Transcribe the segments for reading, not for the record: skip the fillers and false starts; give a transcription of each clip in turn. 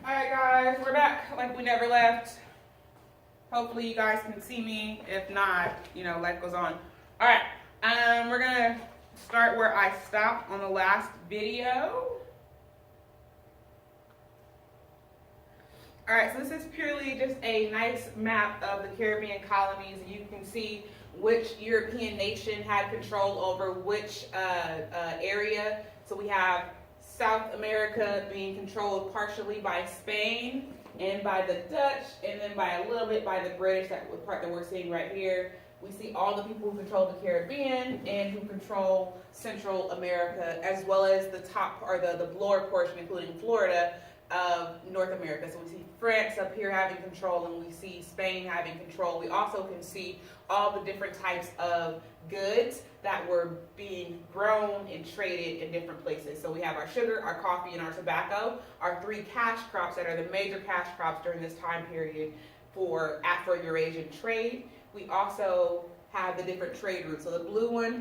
Alright guys, we're back like we never left. Hopefully you guys can see me. If not, life goes on. Alright, we're gonna start where I stopped on the last video. Alright, so this is purely just a nice map of the Caribbean colonies. You can see which European nation had control over which area. So we have South America being controlled partially by Spain and by the Dutch, and then by a little bit by the British, that part that we're seeing right here. We see all the people who control the Caribbean and who control Central America, as well as the top, or the lower portion, including Florida, of North America. So we see France up here having control, and we see Spain having control. We also can see all the different types of goods that were being grown and traded in different places. So we have our sugar, our coffee, and our tobacco, our three cash crops that are the major cash crops during this time period for Afro-Eurasian trade. We also have the different trade routes. So the blue one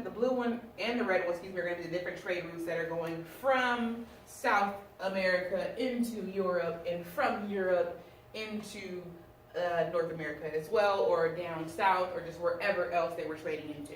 and the red one, are going to be the different trade routes that are going from South America into Europe, and from Europe into North America as well, or down south, or just wherever else they were trading into.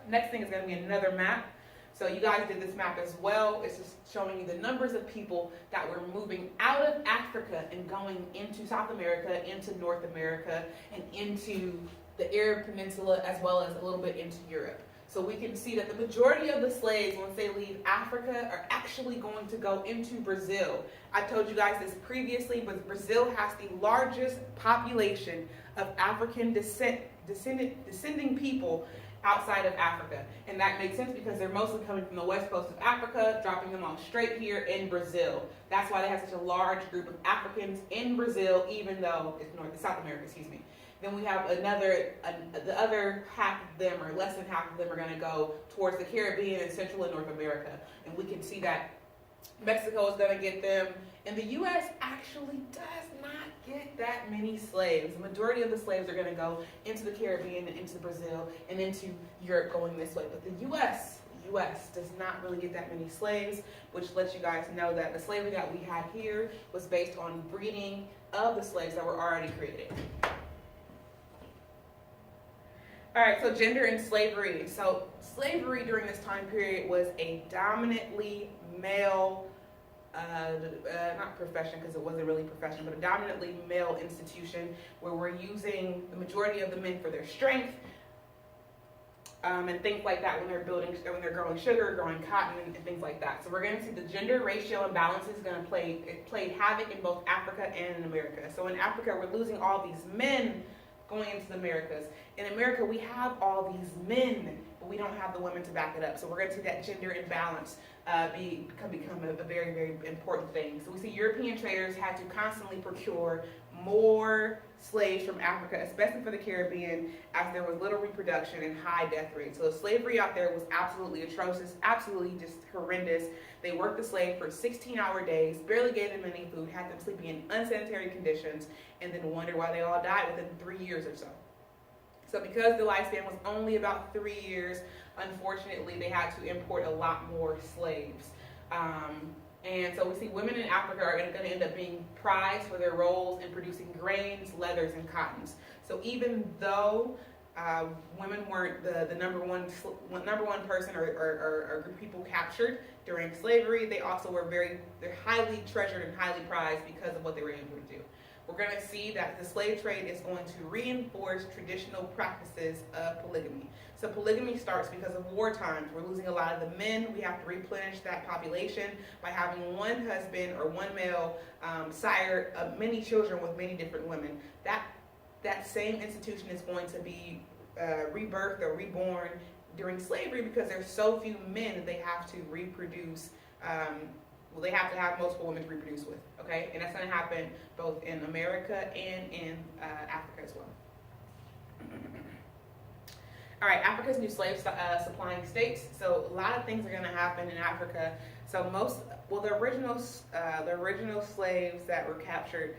Next thing is going to be another map. So you guys did this map as well. It's just showing you the numbers of people that were moving out of Africa and going into South America, into North America, and into the Arab Peninsula, as well as a little bit into Europe. So we can see that the majority of the slaves, once they leave Africa, are actually going to go into Brazil. I told you guys this previously, but Brazil has the largest population of African descending people outside of Africa. And that makes sense because they're mostly coming from the west coast of Africa, dropping them off straight here in Brazil. That's why they have such a large group of Africans in Brazil, even though it's South America, excuse me. Then we have the other half of them, or less than half of them, are going to go towards the Caribbean and Central and North America. And we can see that Mexico is going to get them. And the U.S. actually does not get that many slaves. The majority of the slaves are going to go into the Caribbean and into Brazil and into Europe going this way. But the U.S. does not really get that many slaves, which lets you guys know that the slavery that we had here was based on breeding of the slaves that were already created. All right, so gender and slavery. So slavery during this time period was a dominantly male, not profession because it wasn't really a profession, but a dominantly male institution where we're using the majority of the men for their strength and things like that when they're growing sugar, growing cotton, and things like that. So we're going to see the gender ratio imbalance is going to play havoc in both Africa and in America. So in Africa, we're losing all these men going into the Americas. In America, we have all these men, but we don't have the women to back it up. So we're going to see that gender imbalance become a very, very important thing. So we see European traders had to constantly procure more slaves from Africa, especially for the Caribbean, as there was little reproduction and high death rates. So the slavery out there was absolutely atrocious, absolutely just horrendous. They worked the slave for 16-hour days, barely gave them any food, had them sleeping in unsanitary conditions, and then wondered why they all died within 3 years or so. So because the lifespan was only about 3 years, unfortunately, they had to import a lot more slaves. And so we see women in Africa are going to end up being prized for their roles in producing grains, leathers, and cottons. So even though women weren't the number one person or group of people captured during slavery, they also were they're highly treasured and highly prized because of what they were able to do. We're going to see that the slave trade is going to reinforce traditional practices of polygamy. So polygamy starts because of war times. We're losing a lot of the men. We have to replenish that population by having one husband or one male sire many children with many different women. That same institution is going to be rebirthed or reborn during slavery because there's so few men that they have to reproduce. They have to have multiple women to reproduce with, okay? And that's going to happen both in America and in Africa as well. All right, Africa's new slave supplying states. So a lot of things are going to happen in Africa. So the original slaves that were captured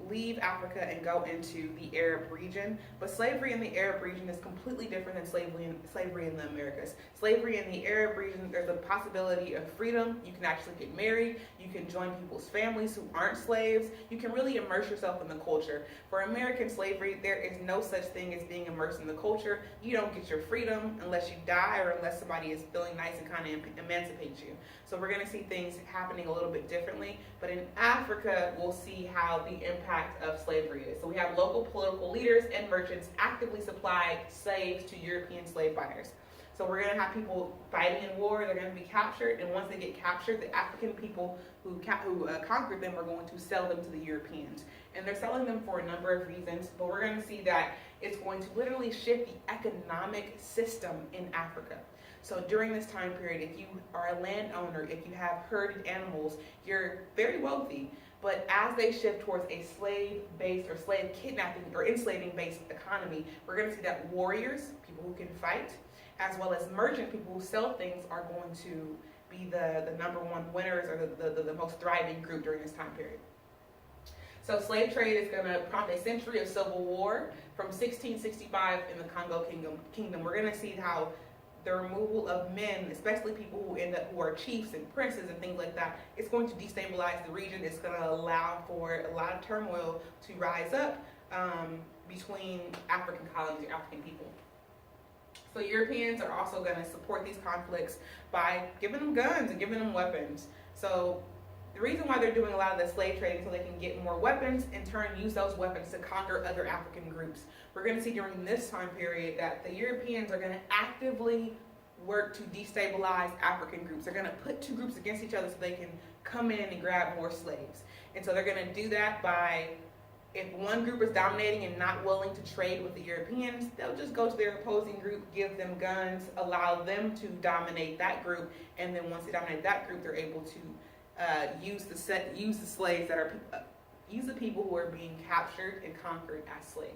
leave Africa and go into the Arab region. But slavery in the Arab region is completely different than slavery in the Americas. Slavery in the Arab region, there's a possibility of freedom. You can actually get married. You can join people's families who aren't slaves. You can really immerse yourself in the culture. For American slavery, there is no such thing as being immersed in the culture. You don't get your freedom unless you die or unless somebody is feeling nice and kind of emancipate you. So we're going to see things happening a little bit differently. But in Africa, we'll see how the impact of slavery is. So we have local political leaders and merchants actively supply slaves to European slave buyers. So we're going to have people fighting in war. They're going to be captured, and once they get captured, the African people who conquered them are going to sell them to the Europeans. And they're selling them for a number of reasons, but we're going to see that it's going to literally shift the economic system in Africa. So during this time period, if you are a landowner, if you have herded animals, you're very wealthy. But as they shift towards a slave-based or slave kidnapping or enslaving-based economy, we're going to see that warriors, people who can fight, as well as merchant people who sell things, are going to be the number one winners or the most thriving group during this time period. So slave trade is going to prompt a century of civil war from 1665 in the Congo Kingdom. We're going to see how the removal of men, especially people who are chiefs and princes and things like that, it's going to destabilize the region. It's going to allow for a lot of turmoil to rise up between African colonies or African people. So Europeans are also going to support these conflicts by giving them guns and giving them weapons. So the reason why they're doing a lot of the slave trading is so they can get more weapons, in turn use those weapons to conquer other African groups. We're going to see during this time period that the Europeans are going to actively work to destabilize African groups. They're going to put two groups against each other so they can come in and grab more slaves. And so they're going to do that by, if one group is dominating and not willing to trade with the Europeans, they'll just go to their opposing group, give them guns, allow them to dominate that group, and then once they dominate that group, they're able to use the slaves that are use the people who are being captured and conquered as slaves.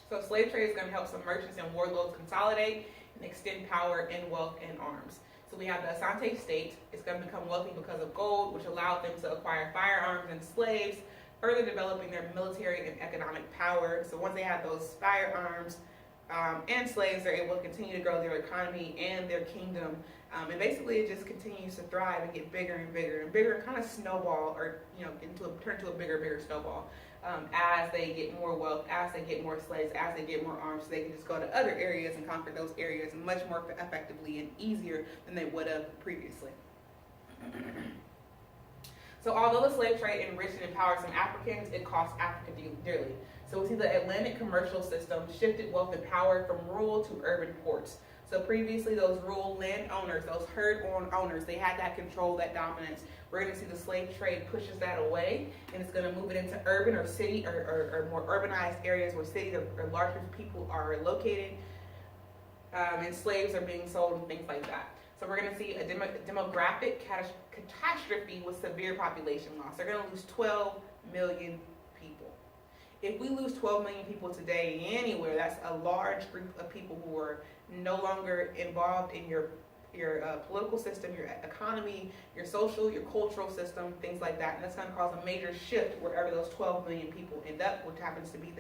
So slave trade is going to help some merchants and warlords consolidate and extend power and wealth and arms. So we have the Asante state. It's going to become wealthy because of gold, which allowed them to acquire firearms and slaves, further developing their military and economic power. So once they have those firearms and slaves, they're able to continue to grow their economy and their kingdom. And basically, it just continues to thrive and get bigger and bigger and bigger, and kind of snowball, or turn into a bigger snowball as they get more wealth, as they get more slaves, as they get more arms, so they can just go to other areas and conquer those areas much more effectively and easier than they would have previously. So although the slave trade enriched and empowered some Africans, it cost Africa dearly. So we see the Atlantic commercial system shifted wealth and power from rural to urban ports. So previously, those rural landowners, those herd owners, they had that control, that dominance. We're going to see the slave trade pushes that away, and it's going to move it into urban or city or more urbanized areas where cities or large groups of people are located, and slaves are being sold and things like that. So we're going to see a demographic catastrophe with severe population loss. They're going to lose 12 million people. If we lose 12 million people today anywhere, that's a large group of people who are no longer involved in your political system, your economy, your social, your cultural system, things like that. And that's going to cause a major shift wherever those 12 million people end up, which happens to be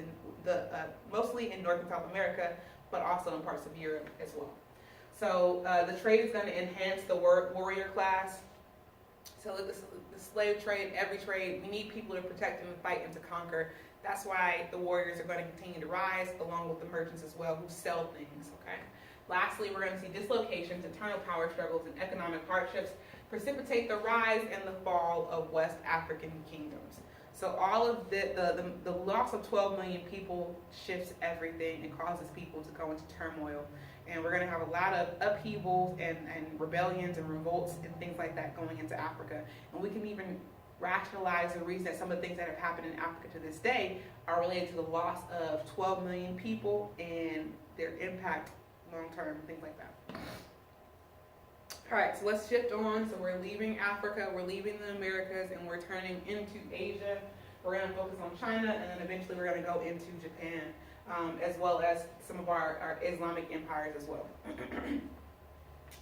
mostly in North and South America, but also in parts of Europe as well. So the trade is going to enhance the warrior class. So the slave trade, every trade, we need people to protect and fight and to conquer. That's why the warriors are going to continue to rise, along with the merchants as well, who sell things, okay? Lastly, we're going to see dislocations, internal power struggles, and economic hardships precipitate the rise and the fall of West African kingdoms. So all of the loss of 12 million people shifts everything and causes people to go into turmoil. And we're going to have a lot of upheavals and rebellions and revolts and things like that going into Africa. And we can even rationalize the reason that some of the things that have happened in Africa to this day are related to the loss of 12 million people and their impact long-term, things like that. All right, so let's shift on. So we're leaving Africa, we're leaving the Americas, and we're turning into Asia. We're going to focus on China, and then eventually we're going to go into Japan, as well as some of our Islamic empires as well.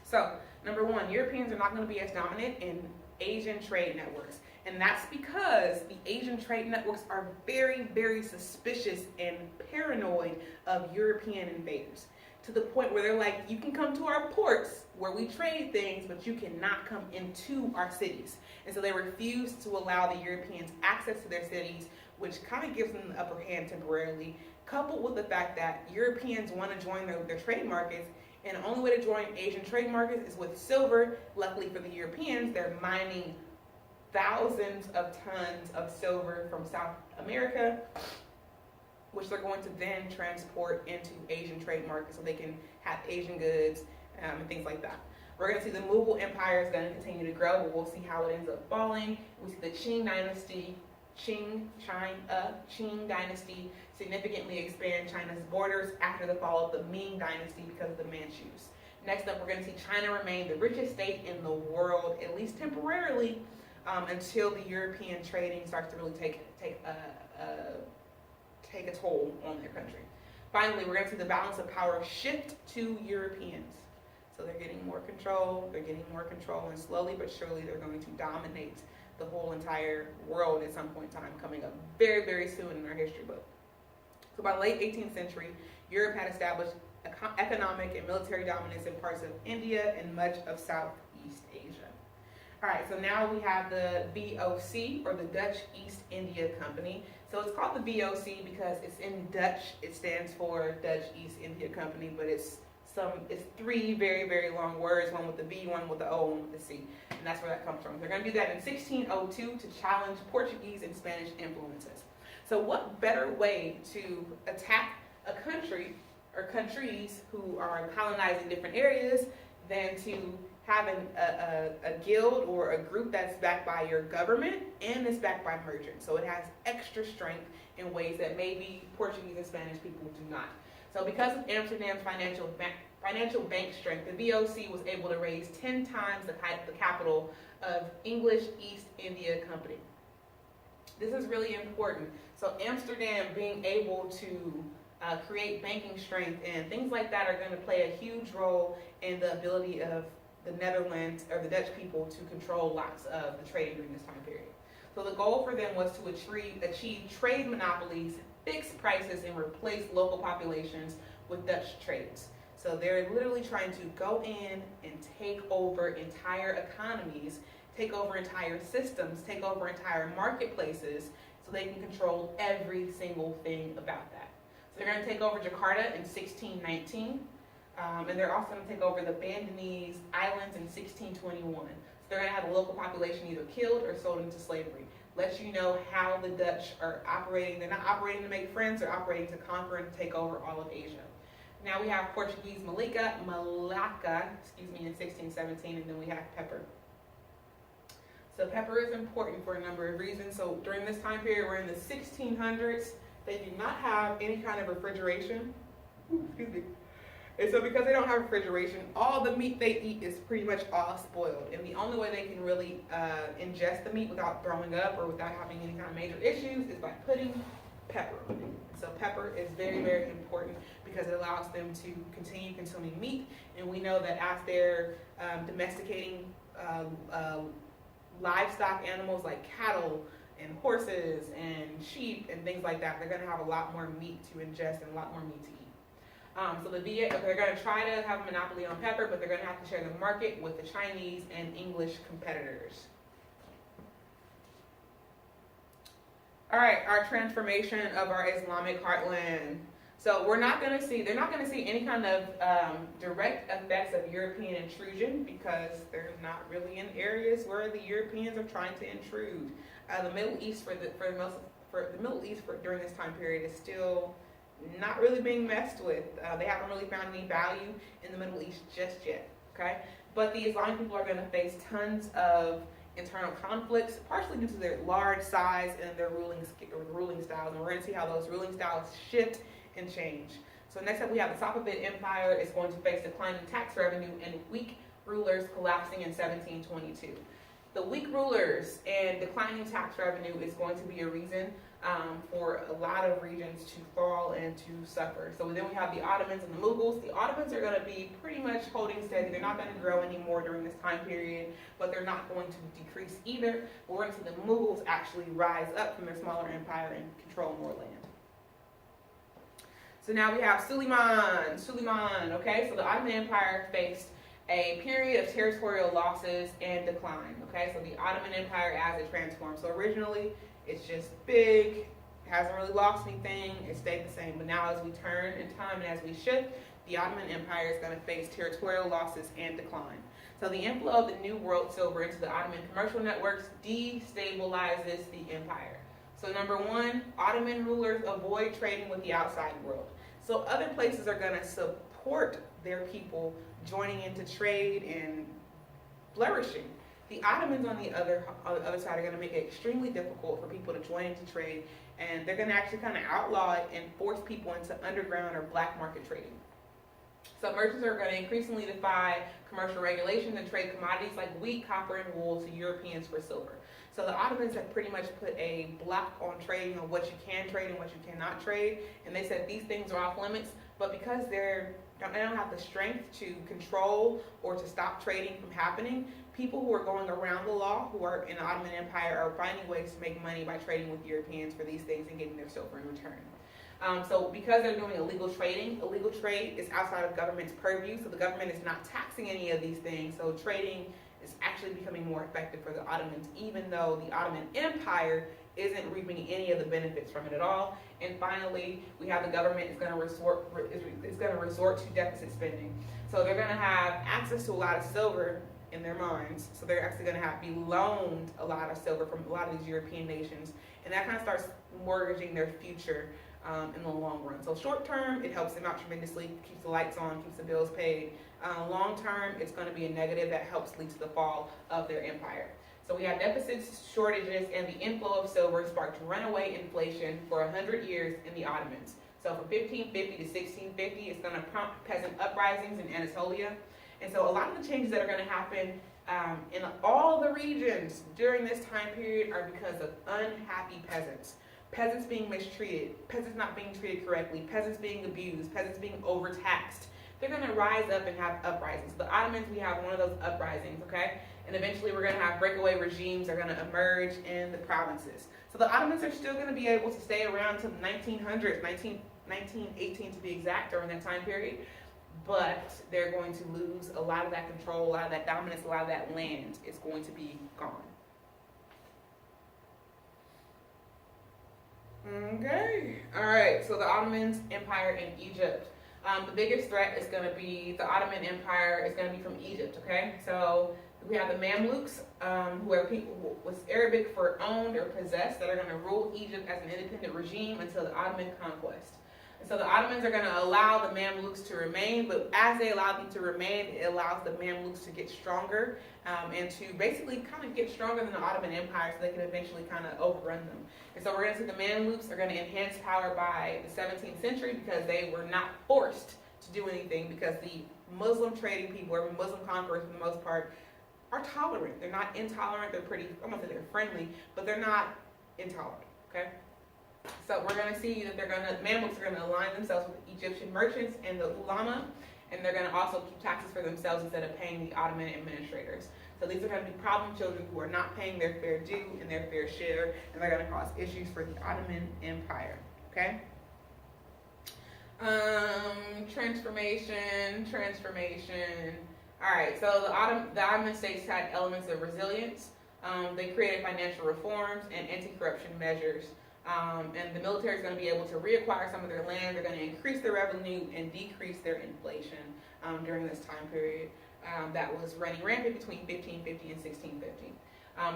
So, number one, Europeans are not going to be as dominant in Asian trade networks. And that's because the Asian trade networks are very, very suspicious and paranoid of European invaders, to the point where they're like, you can come to our ports where we trade things, but you cannot come into our cities. And so they refuse to allow the Europeans access to their cities, which kind of gives them the upper hand temporarily, coupled with the fact that Europeans want to join their trade markets, and the only way to join Asian trade markets is with silver. Luckily for the Europeans, they're mining thousands of tons of silver from South America, which they're going to then transport into Asian trade markets so they can have Asian goods and things like that. We're going to see the Mughal Empire is going to continue to grow, but we'll see how it ends up falling. We see the Qing dynasty, Qing dynasty significantly expand China's borders after the fall of the Ming dynasty because of the Manchus. Next up, we're going to see China remain the richest state in the world, at least temporarily, until the European trading starts to really take a toll on their country. Finally, we're going to see the balance of power shift to Europeans. So they're getting more control, and slowly but surely they're going to dominate the whole entire world at some point in time, coming up very, very soon in our history book. So by late 18th century, Europe had established economic and military dominance in parts of India and much of Southeast Asia. All right, so now we have the VOC, or the Dutch East India Company. So it's called the VOC because it's in Dutch. It stands for Dutch East India Company, but it's three very, very long words, one with the V, one with the O, one with the C. And that's where that comes from. They're going to do that in 1602 to challenge Portuguese and Spanish influences. So what better way to attack a country or countries who are colonizing different areas than to have a guild or a group that's backed by your government and is backed by merchants. So it has extra strength in ways that maybe Portuguese and Spanish people do not. So because of Amsterdam's financial bank strength, the VOC was able to raise 10 times the capital of English East India Company. This is really important. So Amsterdam being able to create banking strength and things like that are going to play a huge role in the ability of the Netherlands or the Dutch people to control lots of the trading during this time period. So the goal for them was to achieve trade monopolies, fix prices, and replace local populations with Dutch trades. So they're literally trying to go in and take over entire economies, take over entire systems, take over entire marketplaces, so they can control every single thing about that. So they're going to take over Jakarta in 1619, and they're also going to take over the Bandanese Islands in 1621. So they're going to have the local population either killed or sold into slavery. Lets you know how the Dutch are operating. They're not operating to make friends, they're operating to conquer and take over all of Asia. Now we have Portuguese Malacca, in 1617, and then we have pepper. So pepper is important for a number of reasons. So during this time period, we're in the 1600s. They do not have any kind of refrigeration. Excuse me. And so because they don't have refrigeration, all the meat they eat is pretty much all spoiled. And the only way they can really ingest the meat without throwing up or without having any kind of major issues is by putting pepper on it. So pepper is very, very important because it allows them to continue consuming meat. And we know that as they're domesticating livestock animals like cattle and horses and sheep and things like that, they're going to have a lot more meat to ingest and a lot more meat to eat. So they're going to try to have a monopoly on pepper, but they're going to have to share the market with the Chinese and English competitors. All right, our transformation of our Islamic heartland. So they're not going to see any kind of direct effects of European intrusion because they're not really in areas where the Europeans are trying to intrude. The Middle East during this time period is still not really being messed with. They haven't really found any value in the Middle East just yet. Okay, but the Islamic people are going to face tons of internal conflicts, partially due to their large size and their ruling styles, and we're going to see how those ruling styles shift and change. So next up we have the Safavid Empire is going to face declining tax revenue and weak rulers collapsing in 1722. The weak rulers and declining tax revenue is going to be a reason for a lot of regions to fall and to suffer. So then we have the Ottomans and the Mughals. The Ottomans are going to be pretty much holding steady. They're not going to grow anymore during this time period, but they're not going to decrease either. But we're going to see the Mughals actually rise up from their smaller empire and control more land. So now we have Suleiman, okay? So the Ottoman Empire faced a period of territorial losses and decline, okay? So the Ottoman Empire as it transformed. So originally, it's just big, hasn't really lost anything, it stayed the same. But now as we turn in time and as we shift, the Ottoman Empire is going to face territorial losses and decline. So the inflow of the New World silver into the Ottoman commercial networks destabilizes the empire. So number one, Ottoman rulers avoid trading with the outside world. So other places are going to support their people joining into trade and flourishing. The Ottomans on the other side are going to make it extremely difficult for people to join into trade, and they're going to actually kind of outlaw it and force people into underground or black market trading. So merchants are going to increasingly defy commercial regulations and trade commodities like wheat, copper, and wool to Europeans for silver. So the Ottomans have pretty much put a block on trading, on what you can trade and what you cannot trade, and they said these things are off limits, but because they don't have the strength to control or to stop trading from happening, people who are going around the law, who are in the Ottoman Empire, are finding ways to make money by trading with Europeans for these things and getting their silver in return. So because they're doing illegal trade is outside of government's purview, so the government is not taxing any of these things, so trading is actually becoming more effective for the Ottomans, even though the Ottoman Empire isn't reaping any of the benefits from it at all. And finally, we have the government is going to resort to deficit spending. So they're going to have access to a lot of silver in their mines, so they're actually going to be loaned a lot of silver from a lot of these European nations, and that kind of starts mortgaging their future in the long run. So short term, it helps them out tremendously, keeps the lights on, keeps the bills paid. Long term, it's going to be a negative that helps lead to the fall of their empire. So we have deficits, shortages, and the inflow of silver sparked runaway inflation for 100 years in the Ottomans. So from 1550 to 1650, it's going to prompt peasant uprisings in Anatolia. And so a lot of the changes that are going to happen in all the regions during this time period are because of unhappy peasants. Peasants being mistreated, peasants not being treated correctly, peasants being abused, peasants being overtaxed. They're going to rise up and have uprisings. The Ottomans, we have one of those uprisings, okay? And eventually we're going to have breakaway regimes that are going to emerge in the provinces. So the Ottomans are still going to be able to stay around to the 1900s, 1918 to be exact, during that time period. But they're going to lose a lot of that control, a lot of that dominance, a lot of that land is going to be gone. Okay, all right, so the Ottoman Empire in Egypt. The biggest threat is going to be the Ottoman Empire is going to be from Egypt, okay? So we have the Mamluks, who are people with Arabic for owned or possessed, that are going to rule Egypt as an independent regime until the Ottoman conquest. And so the Ottomans are going to allow the Mamluks to remain, but as they allow them to remain, it allows the Mamluks to get stronger and to basically kind of get stronger than the Ottoman Empire so they can eventually kind of overrun them. And so we're going to see the Mamluks are going to enhance power by the 17th century because they were not forced to do anything, because the Muslim trading people, or Muslim conquerors for the most part, are tolerant. They're not intolerant. They're pretty, I'm going to say they're friendly, but they're not intolerant, okay? So we're going to see that Mamluks are going to align themselves with the Egyptian merchants and the ulama, and they're going to also keep taxes for themselves instead of paying the Ottoman administrators. So these are going to be problem children who are not paying their fair due and their fair share, and they're going to cause issues for the Ottoman Empire, okay? Transformation. All right, so the Ottoman states had elements of resilience. They created financial reforms and anti-corruption measures. And the military is going to be able to reacquire some of their land. They're going to increase their revenue and decrease their inflation during this time period that was running rampant between 1550 and 1650.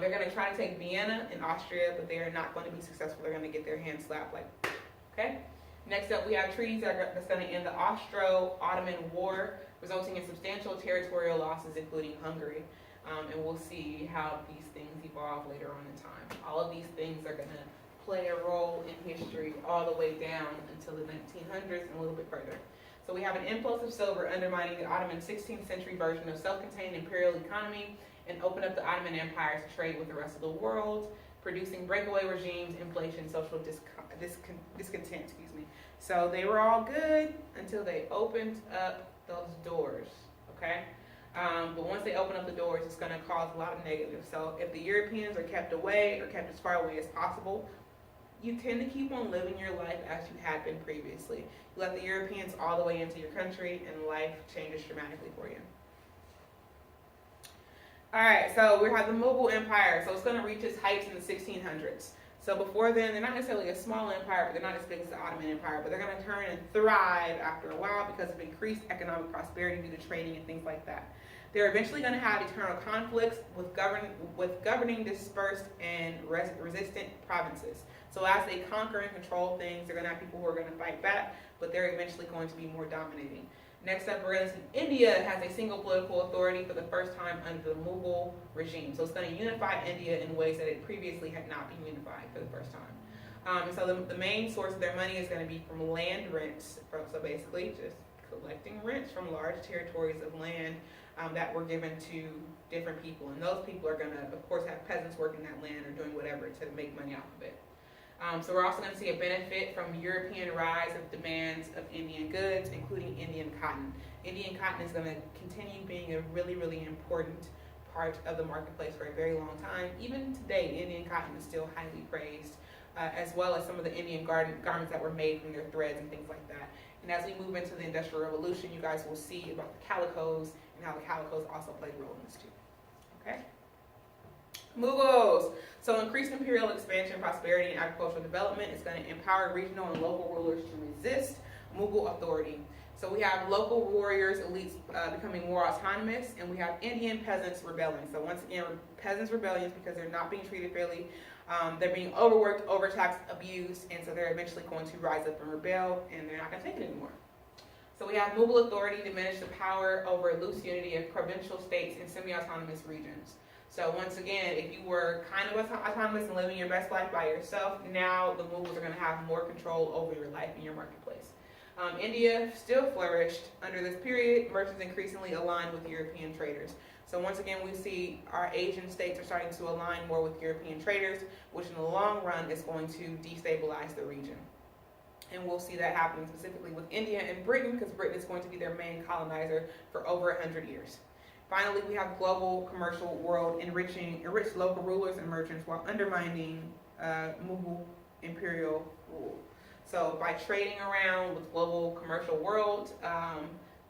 They're going to try to take Vienna in Austria, but they are not going to be successful. They're going to get their hands slapped like, okay? Next up, we have treaties that's going to end the Austro-Ottoman War, resulting in substantial territorial losses, including Hungary. And we'll see how these things evolve later on in time. All of these things are going to play a role in history all the way down until the 1900s and a little bit further. So we have an influx of silver undermining the Ottoman 16th century version of self-contained imperial economy and open up the Ottoman Empire to trade with the rest of the world. producing breakaway regimes, inflation, social discontent, So they were all good until they opened up those doors, okay? But once they open up the doors, it's going to cause a lot of negatives. So if the Europeans are kept away or kept as far away as possible, you tend to keep on living your life as you had been previously. You let the Europeans all the way into your country and life changes dramatically for you. All right, so we have the Mughal Empire. So it's going to reach its heights in the 1600s. So before then, they're not necessarily a small empire, but they're not as big as the Ottoman Empire. But they're going to turn and thrive after a while because of increased economic prosperity due to trading and things like that. They're eventually going to have eternal conflicts with governing dispersed and resistant provinces. So as they conquer and control things, they're going to have people who are going to fight back, but they're eventually going to be more dominating. Next up, we're going to see India has a single political authority for the first time under the Mughal regime. So it's going to unify India in ways that it previously had not been unified for the first time. So the main source of their money is going to be from land rents. So basically just collecting rents from large territories of land that were given to different people. And those people are going to, of course, have peasants working that land or doing whatever to make money off of it. So we're also going to see a benefit from European rise of demands of Indian goods, including Indian cotton. Indian cotton is going to continue being a really, really important part of the marketplace for a very long time. Even today, Indian cotton is still highly praised, as well as some of the Indian garments that were made from their threads and things like that. And as we move into the Industrial Revolution, you guys will see about the calicos and how the calicos also played a role in this too. Okay? Mughals. So increased imperial expansion, prosperity, and agricultural development is going to empower regional and local rulers to resist Mughal authority. So we have local warriors, elites becoming more autonomous, and we have Indian peasants rebelling. So once again, peasants rebellions because they're not being treated fairly. They're being overworked, overtaxed, abused, and so they're eventually going to rise up and rebel, and they're not going to take it anymore. So we have Mughal authority diminish the power over loose unity of provincial states and semi-autonomous regions. So once again, if you were kind of autonomous and living your best life by yourself, now the Mughals are going to have more control over your life and your marketplace. India still flourished. Under this period, merchants increasingly aligned with European traders. So once again, we see our Asian states are starting to align more with European traders, which in the long run is going to destabilize the region. And we'll see that happening specifically with India and Britain, because Britain is going to be their main colonizer for over 100 years. Finally, we have global commercial world enriched local rulers and merchants while undermining Mughal imperial rule. So by trading around with global commercial world,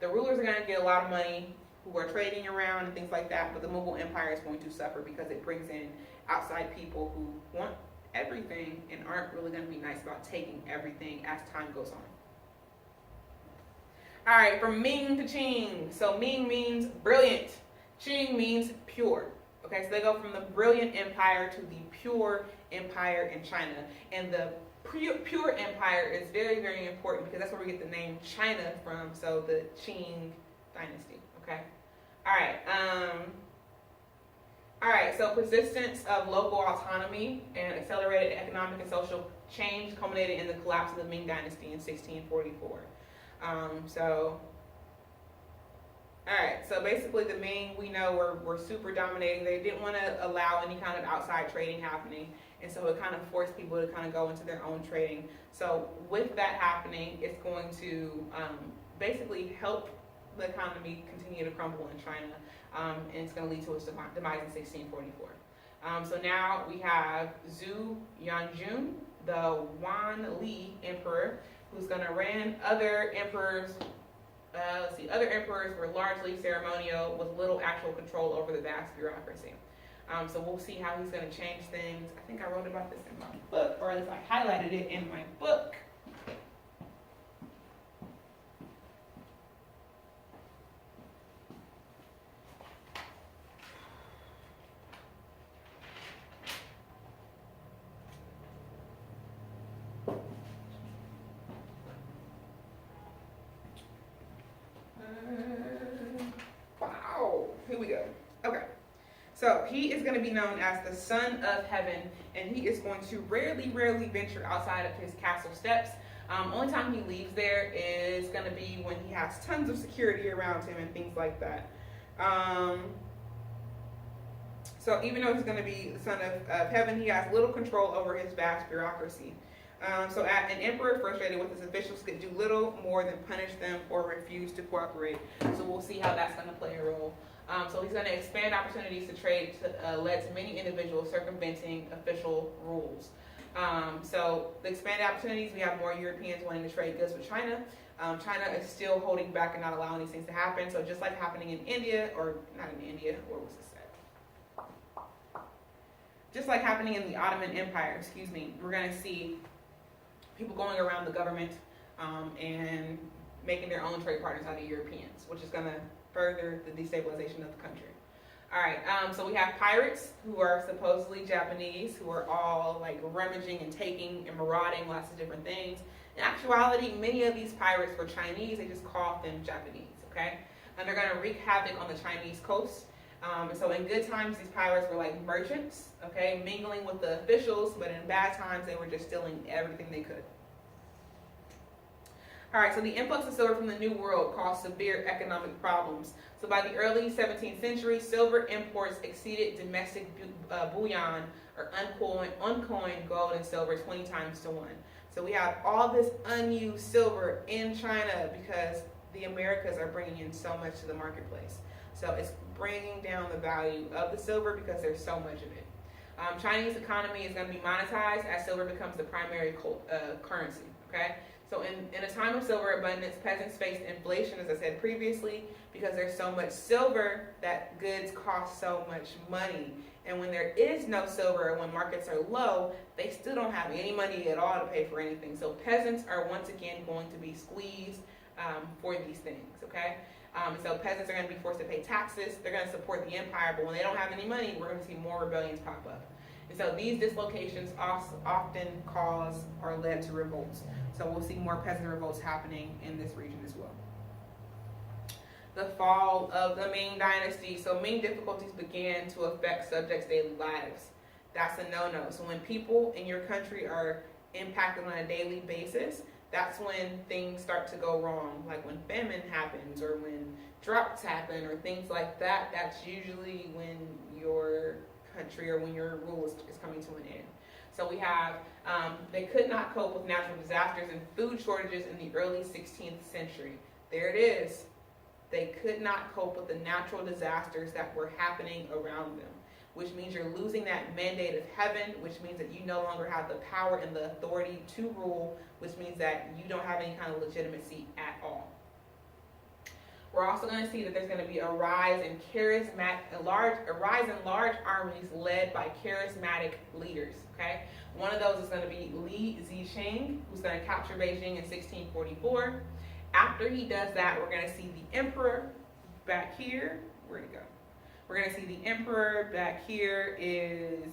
the rulers are going to get a lot of money who are trading around and things like that, but the Mughal Empire is going to suffer because it brings in outside people who want everything and aren't really going to be nice about taking everything as time goes on. All right, from Ming to Qing. So Ming means brilliant. Qing means pure. Okay, so they go from the brilliant empire to the pure empire in China. And the pure empire is very, very important because that's where we get the name China from. So the Qing dynasty. Okay. All right, so persistence of local autonomy and accelerated economic and social change culminated in the collapse of the Ming dynasty in 1644. So basically the Ming, we know, were super dominating. They didn't want to allow any kind of outside trading happening, and so it kind of forced people to kind of go into their own trading. So with that happening, it's going to basically help the economy continue to crumble in China, and it's going to lead to its demise in 1644. So now we have Zhu Yanjun, the Wan Li emperor, who's going to reign. Other emperors were largely ceremonial with little actual control over the vast bureaucracy. So we'll see how he's going to change things. I think I wrote about this in my book, or at least I highlighted it in my book. Here we go. Okay. So he is going to be known as the Son of Heaven, and he is going to rarely venture outside of his castle steps. Only time he leaves there is going to be when he has tons of security around him and things like that. So even though he's going to be the son of heaven, he has little control over his vast bureaucracy. So an emperor frustrated with his officials could do little more than punish them or refuse to cooperate. So we'll see how that's going to play a role. So he's going to expand opportunities to trade led to many individuals circumventing official rules. So the expanded opportunities, we have more Europeans wanting to trade goods with China. China is still holding back and not allowing these things to happen. So just like happening in India, or not in India, where was this at? Just like happening in the Ottoman Empire, we're going to see people going around the government and making their own trade partners out of Europeans, which is going to further the destabilization of the country. All right, so we have pirates who are supposedly Japanese, who are all like rummaging and taking and marauding lots of different things. In actuality, many of these pirates were Chinese. They just called them Japanese, okay? And they're going to wreak havoc on the Chinese coast. And so in good times, these pirates were like merchants, okay, mingling with the officials, but in bad times, they were just stealing everything they could. All right, so the influx of silver from the New World caused severe economic problems. So by the early 17th century, silver imports exceeded domestic bullion, or uncoined gold and silver 20 times to 1. So we have all this unused silver in China because the Americas are bringing in so much to the marketplace. So it's bringing down the value of the silver because there's so much of it. Chinese economy is going to be monetized as silver becomes the primary currency, okay? So in a time of silver abundance, peasants face inflation, as I said previously, because there's so much silver that goods cost so much money. And when there is no silver, or when markets are low, they still don't have any money at all to pay for anything. So peasants are once again going to be squeezed for these things, okay? So peasants are going to be forced to pay taxes. They're going to support the empire, but when they don't have any money, we're going to see more rebellions pop up. And so these dislocations often cause or led to revolts. So we'll see more peasant revolts happening in this region as well. The fall of the Ming Dynasty. So Ming difficulties began to affect subjects' daily lives. That's a no-no. So when people in your country are impacted on a daily basis, that's when things start to go wrong. Like when famine happens, or when droughts happen, or things like that. That's usually when your country or when your rule is coming to an end. So we have, they could not cope with natural disasters and food shortages in the early 16th century. There it is. They could not cope with the natural disasters that were happening around them, which means you're losing that mandate of heaven, which means that you no longer have the power and the authority to rule, which means that you don't have any kind of legitimacy at all. We're also going to see that there's going to be a rise in large armies led by charismatic leaders. Okay, one of those is going to be Li Zicheng, who's going to capture Beijing in 1644. After he does that, we're going to see the emperor back here. Where'd it go? We're going to see the emperor back here is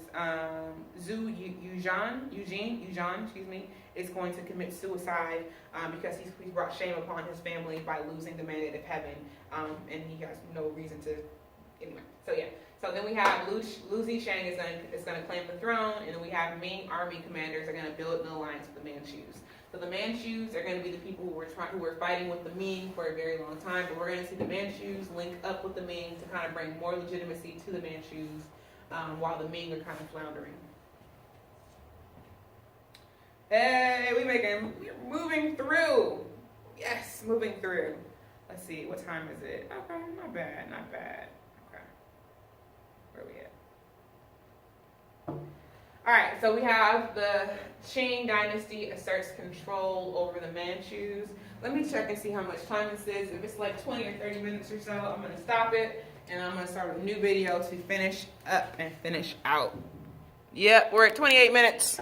Eugene, is going to commit suicide because he's brought shame upon his family by losing the mandate of heaven, and he has no reason to. Anyway, so yeah. So then we have Lu Zisheng is going to claim the throne, and then we have Ming army commanders are going to build an alliance with the Manchus. So the Manchus are going to be the people who were fighting with the Ming for a very long time, but we're going to see the Manchus link up with the Ming to kind of bring more legitimacy to the Manchus while the Ming are kind of floundering. Hey, we're moving through. Yes, moving through. Let's see, what time is it? Okay, not bad. Okay, where are we at? All right, so we have the Qing dynasty asserts control over the Manchus. Let me check and see how much time this is. If it's like 20 or 30 minutes or so, I'm going to stop it, and I'm going to start a new video to finish up and finish out. Yep, we're at 28 minutes.